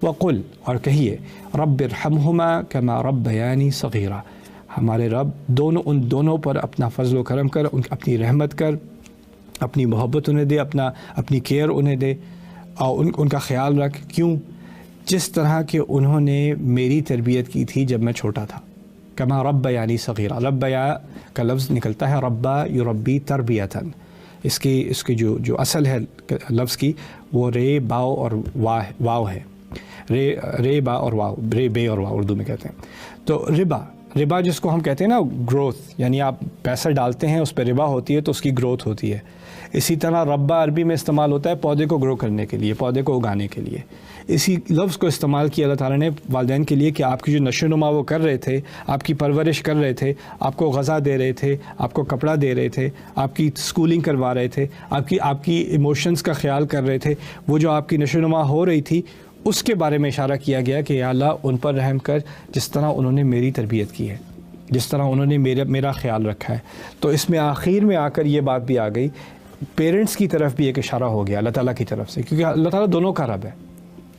وقل، اور کہیے، رب ارحمہما کما ربیانی صغیرا، ہمارے رب ان دونوں پر اپنا فضل و کرم کر، اپنی رحمت کر، اپنی محبت انہیں دے، اپنی کیئر انہیں دے، اور ان کا خیال رکھ. کیوں؟ جس طرح کہ انہوں نے میری تربیت کی تھی جب میں چھوٹا تھا. کما ربیانی صغیرا، ربیا کا لفظ نکلتا ہے ربا یربی تربیتاً. اس کی جو اصل ہے لفظ کی، وہ رے باؤ اور واو ہے. رے با اور واو، رے بے اور واو اردو میں کہتے ہیں. تو ربا جس کو ہم کہتے ہیں نا گروتھ، یعنی آپ پیسہ ڈالتے ہیں اس پہ ربا ہوتی ہے تو اس کی گروتھ ہوتی ہے. اسی طرح ربا عربی میں استعمال ہوتا ہے پودے کو گرو کرنے کے لیے، پودے کو اگانے کے لیے. اسی لفظ کو استعمال کیا اللہ تعالیٰ نے والدین کے لیے کہ آپ کی جو نشو و نما وہ کر رہے تھے، آپ کی پرورش کر رہے تھے، آپ کو غذا دے رہے تھے، آپ کو کپڑا دے رہے تھے، آپ کی سکولنگ کروا رہے تھے، آپ کی ایموشنز کا خیال کر رہے تھے، وہ جو آپ کی نشو و نما ہو رہی تھی اس کے بارے میں اشارہ کیا گیا کہ یا اللہ ان پر رحم کر جس طرح انہوں نے میری تربیت کی ہے، جس طرح انہوں نے میرا خیال رکھا ہے. تو اس میں آخر میں آ کر یہ بات بھی آ گئی، پیرنٹس کی طرف بھی ایک اشارہ ہو گیا اللہ تعالیٰ کی طرف سے، کیونکہ اللہ تعالیٰ دونوں کا رب ہے،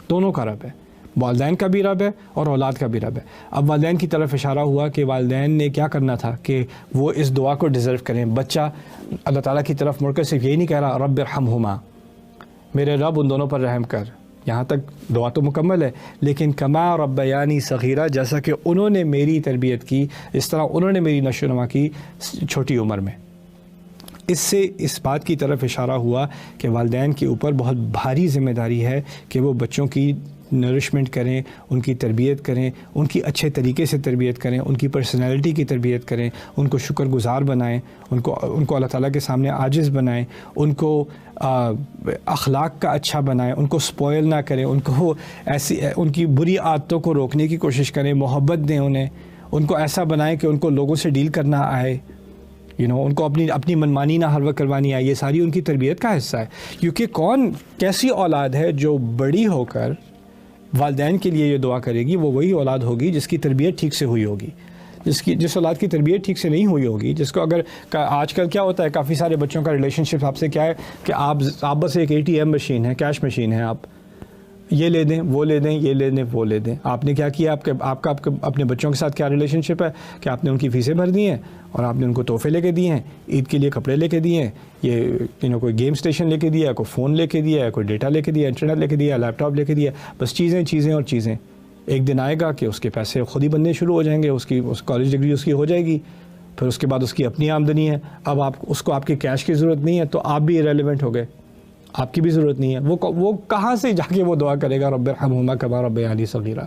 دونوں کا رب ہے، والدین کا بھی رب ہے اور اولاد کا بھی رب ہے. اب والدین کی طرف اشارہ ہوا کہ والدین نے کیا کرنا تھا کہ وہ اس دعا کو ڈیزرو کریں. بچہ اللہ تعالیٰ کی طرف مڑ کر صرف یہی نہیں کہہ رہا رب ارحمہما، میرے رب ان دونوں پر رحم کر، یہاں تک دعا تو مکمل ہے، لیکن کما ربیانی صغیرہ، جیسا کہ انہوں نے میری تربیت کی، اس طرح انہوں نے میری نشو و نما کی چھوٹی عمر میں. اس سے اس بات کی طرف اشارہ ہوا کہ والدین کے اوپر بہت بھاری ذمہ داری ہے کہ وہ بچوں کی نرشمنٹ کریں، ان کی تربیت کریں، ان کی اچھے طریقے سے تربیت کریں، ان کی پرسنالٹی کی تربیت کریں، ان کو شکر گزار بنائیں، ان کو اللہ تعالیٰ کے سامنے عاجز بنائیں، ان کو اخلاق کا اچھا بنائیں، ان کو سپوائل نہ کریں، ان کی بری عادتوں کو روکنے کی کوشش کریں، محبت دیں انہیں، ان کو ایسا بنائیں کہ ان کو لوگوں سے ڈیل کرنا آئے، ان کو اپنی منمانی نہ ہر وقت کروانی آئے. یہ ساری ان کی تربیت کا حصہ ہے، کیونکہ کیسی اولاد ہے جو بڑی ہو کر والدین کے لیے یہ دعا کرے گی، وہ وہی اولاد ہوگی جس کی تربیت ٹھیک سے ہوئی ہوگی. جس اولاد کی تربیت ٹھیک سے نہیں ہوئی ہوگی، جس کو اگر آج کل کیا ہوتا ہے کافی سارے بچوں کا ریلیشن شپ آپ سے کیا ہے کہ آپ بس ایک ATM مشین ہے، کیش مشین ہے، آپ یہ لے دیں وہ لے دیں، یہ لے دیں وہ لے دیں. آپ نے کیا کیا، آپ کا اپنے بچوں کے ساتھ کیا ریلیشن شپ ہے کہ آپ نے ان کی فیسیں بھر دی ہیں اور آپ نے ان کو تحفے لے کے دیے ہیں، عید کے لیے کپڑے لے کے دیے ہیں، یہ کوئی گیم اسٹیشن لے کے دیا ہے، کوئی فون لے کے دیا ہے، کوئی ڈیٹا لے کے دیا، انٹرنیٹ لے کے دیا، لیپ ٹاپ لے کے دیا، بس چیزیں اور چیزیں. ایک دن آئے گا کہ اس کے پیسے خود ہی بننے شروع ہو جائیں گے، اس کالج ڈگری اس کی ہو جائے گی، پھر اس کے بعد اس کی اپنی آمدنی ہے. اب اس کو آپ کی کیش کی ضرورت نہیں ہے تو آپ بھی ریلیونٹ ہو گئے، آپ کی بھی ضرورت نہیں ہے. وہ کہاں سے جا کے وہ دعا کرے گا رب ارحمہما کما ربیانی صغیرہ؟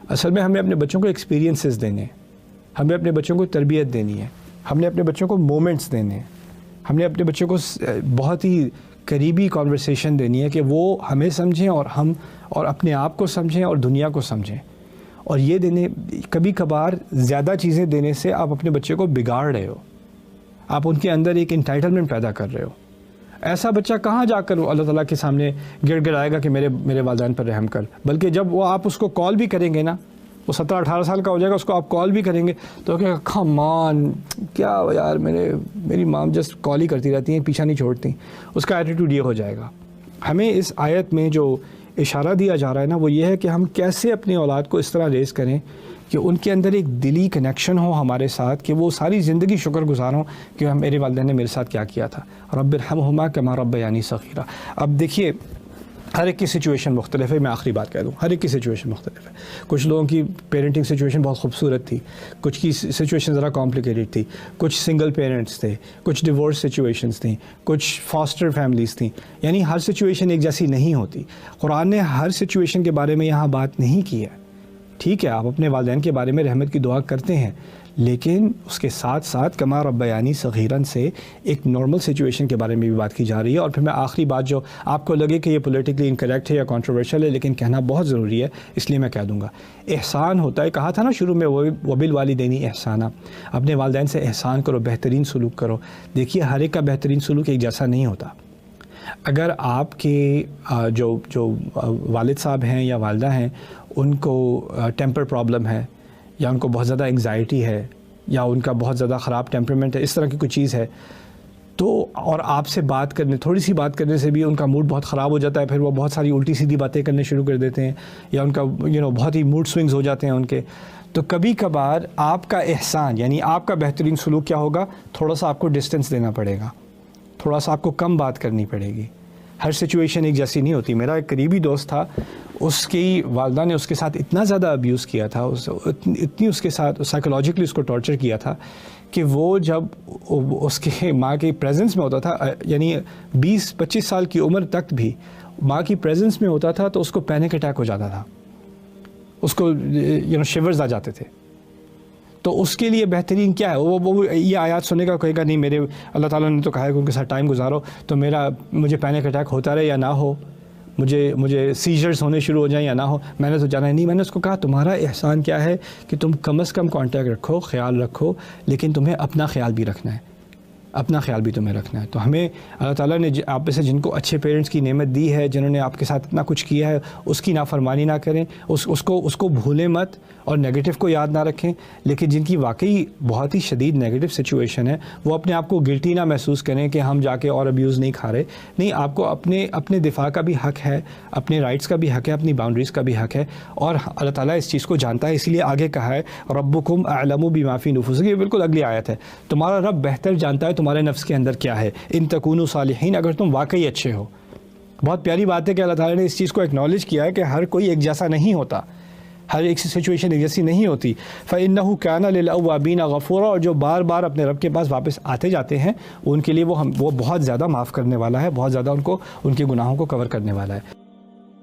اصل میں ہمیں اپنے بچوں کو ایکسپیرینسز دینے ہیں، ہمیں اپنے بچوں کو تربیت دینی ہے، ہم نے اپنے بچوں کو مومنٹس دینے ہیں، ہم نے اپنے بچوں کو بہت ہی قریبی کانورسیشن دینی ہے کہ وہ ہمیں سمجھیں اور ہم اپنے آپ کو سمجھیں اور دنیا کو سمجھیں. اور یہ کبھی کبھار زیادہ چیزیں دینے سے آپ اپنے بچے کو بگاڑ رہے ہو، آپ ان کے اندر ایک انٹائٹلمنٹ پیدا کر رہے ہو. ایسا بچہ کہاں جا کر اللہ تعالیٰ کے سامنے گڑ گڑائے گا کہ میرے والدین پر رحم کر، بلکہ جب آپ اس کو کال بھی کریں گے نا، وہ 17-18 سال کا ہو جائے گا، اس کو آپ کال بھی کریں گے تو کہے گا کم آن، کیا یار میری مام جسٹ کال ہی کرتی رہتی ہیں، پیچھا نہیں چھوڑتی. اس کا ایٹیٹیوڈ یہ ہو جائے گا. ہمیں اس آیت میں جو اشارہ دیا جا رہا ہے نا وہ یہ ہے کہ ہم کیسے اپنی اولاد کو اس طرح ریز کریں کہ ان کے اندر ایک دلی کنیکشن ہو ہمارے ساتھ، کہ وہ ساری زندگی شکر گزار ہوں کہ میرے والدین نے میرے ساتھ کیا تھا. رب ارحمہما کما ربیانی صغیرہ. اب دیکھیے ہر ایک کی سچویشن مختلف ہے، میں آخری بات کہہ دوں، ہر ایک کی سچویشن مختلف ہے. کچھ لوگوں کی پیرنٹنگ سچویشن بہت خوبصورت تھی، کچھ کی سچویشن ذرا کمپلیکیٹڈ تھی، کچھ سنگل پیرنٹس تھے، کچھ ڈیورس سچویشنز تھیں، کچھ فاسٹر فیملیز تھیں. یعنی ہر سچویشن ایک جیسی نہیں ہوتی. قرآن نے ہر سچویشن کے بارے میں یہاں بات نہیں کی ہے. ٹھیک ہے، آپ اپنے والدین کے بارے میں رحمت کی دعا کرتے ہیں، لیکن اس کے ساتھ ساتھ کما ربیانی صغیرن سے ایک نارمل سچویشن کے بارے میں بھی بات کی جا رہی ہے. اور پھر میں آخری بات جو آپ کو لگے کہ یہ پولیٹیکلی انکریکٹ ہے یا کنٹروورشل ہے، لیکن کہنا بہت ضروری ہے، اس لیے میں کہہ دوں گا. احسان ہوتا ہے، کہا تھا نا شروع میں، وبالوالدین احسانہ، اپنے والدین سے احسان کرو، بہترین سلوک کرو. دیکھیے ہر ایک کا بہترین سلوک ایک جیسا نہیں ہوتا. اگر آپ کے جو والد صاحب ہیں یا والدہ ہیں ان کو ٹیمپر پرابلم ہے، یا ان کو بہت زیادہ انگزائٹی ہے، یا ان کا بہت زیادہ خراب ٹیمپرمنٹ ہے، اس طرح کی کوئی چیز ہے، تو اور آپ سے بات کرنے تھوڑی سی بات کرنے سے بھی ان کا موڈ بہت خراب ہو جاتا ہے، پھر وہ بہت ساری الٹی سیدھی باتیں کرنے شروع کر دیتے ہیں، یا ان کا بہت ہی موڈ سوئنگز ہو جاتے ہیں ان کے. تو کبھی کبھار آپ کا احسان یعنی آپ کا بہترین سلوک کیا ہوگا؟ تھوڑا سا آپ کو ڈسٹینس دینا پڑے گا، تھوڑا سا آپ کو کم بات کرنی پڑے گی. ہر سچویشن ایک جیسی نہیں ہوتی. میرا ایک قریبی دوست تھا، اس کی والدہ نے اس کے ساتھ اتنا زیادہ ابیوز کیا تھا، اتنی اس کے ساتھ سائیکولوجیکلی اس کو ٹارچر کیا تھا کہ وہ جب اس کے ماں کی پریزنس میں ہوتا تھا، یعنی 20-25 سال کی عمر تک بھی ماں کی پریزنس میں ہوتا تھا تو اس کو پینک اٹیک ہو جاتا تھا، اس کو شیورز آ جاتے تھے. تو اس کے لیے بہترین کیا ہے؟ وہ یہ آیات سنے گا، کہے گا نہیں میرے اللہ تعالیٰ نے تو کہا ہے کہ ان کے ساتھ ٹائم گزارو، تو مجھے پینک اٹیک ہوتا رہے یا نہ ہو، مجھے سیجرز ہونے شروع ہو جائیں یا نہ ہو، میں نے تو جانا ہے نہیں. میں نے اس کو کہا تمہارا احسان کیا ہے کہ تم کم از کم کانٹیکٹ رکھو، خیال رکھو، لیکن تمہیں اپنا خیال بھی رکھنا ہے، اپنا خیال بھی تمہیں رکھنا ہے. تو ہمیں اللہ تعالیٰ نے آپ میں سے جن کو اچھے پیرنٹس کی نعمت دی ہے، جنہوں نے آپ کے ساتھ اتنا کچھ کیا ہے، اس کی نافرمانی نہ کریں، اس کو بھولیں مت اور نیگیٹو کو یاد نہ رکھیں. لیکن جن کی واقعی بہت ہی شدید نیگیٹو سچویشن ہے، وہ اپنے آپ کو گلٹی نہ محسوس کریں کہ ہم جا کے اور ابیوز نہیں کھا رہے. نہیں، آپ کو اپنے دفاع کا بھی حق ہے، اپنے رائٹس کا بھی حق ہے، اپنی باؤنڈریز کا بھی حق ہے، اور اللہ تعالیٰ اس چیز کو جانتا ہے. اسی لیے آگے کہا ہے ربکم اعلم بما فی نفوسکم، یہ بالکل اگلی آیت ہے. تمہارا رب بہتر جانتا ہے تمہارے نفس کے اندر کیا ہے، ان تکونوا صالحین، اگر تم واقعی اچھے ہو. بہت پیاری بات ہے کہ اللہ تعالیٰ نے اس چیز کو ایکنالج کیا ہے کہ ہر کوئی ایک جیسا نہیں ہوتا، ہر ایک سچویشن ایک جیسی نہیں ہوتی. فإنہ کان للأوابین غفورا، اور جو بار بار اپنے رب کے پاس واپس آتے جاتے ہیں ان کے لیے وہ بہت زیادہ معاف کرنے والا ہے، بہت زیادہ ان کے گناہوں کو کور کرنے والا ہے.